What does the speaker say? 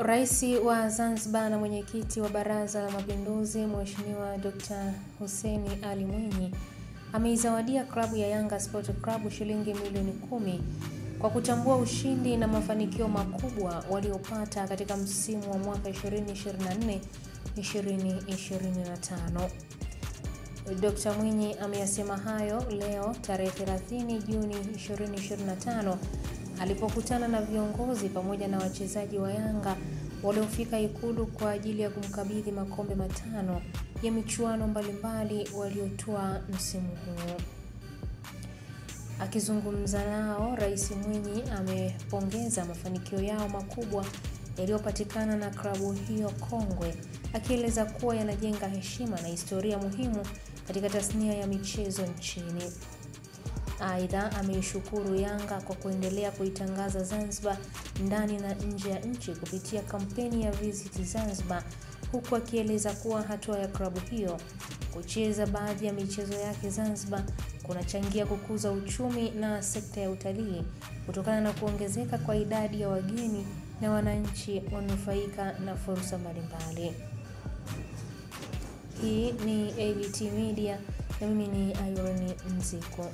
Rais wa Zanzibar na mwenyekiti wa Baraza la Mapinduzi Mheshimiwa Dr. Hussein Ali Mwinyi ameizawadia klabu ya Yanga Sport Club shilingi milioni 10 kwa kutambua ushindi na mafanikio makubwa waliopata katika msimu wa mwaka 2024-2025. Dr. Mwinyi ameyasema hayo leo tarehe 30 Juni 2025 alipokutana na viongozi pamoja na wachezaji wa Yanga waliofika Ikulu kwa ajili ya kumkabidhi makombe 5 ya michuano mbalimbali waliotoa msimu huu. Akizungumza nao, Rais Mwinyi amepongeza mafanikio yao makubwa yaliyopatikana na klabu hiyo kongwe, akieleza kuwa yanajenga heshima na historia muhimu katika tasnia ya michezo nchini. Aidha, ameishukuru Yanga kwa kuendelea kuitangaza Zanzibar ndani na nje ya nchi kupitia kampeni ya Visit Zanzibar, huku akieleza kuwa hatua ya klabu hiyo kucheza baadhi ya michezo yake Zanzibar kunachangia kukuza uchumi na sekta ya utalii kutokana na kuongezeka kwa idadi ya wageni na wananchi wanufaika na fursa mbalimbali. Hii ni ABT Media na mimi ni Irene Nziko.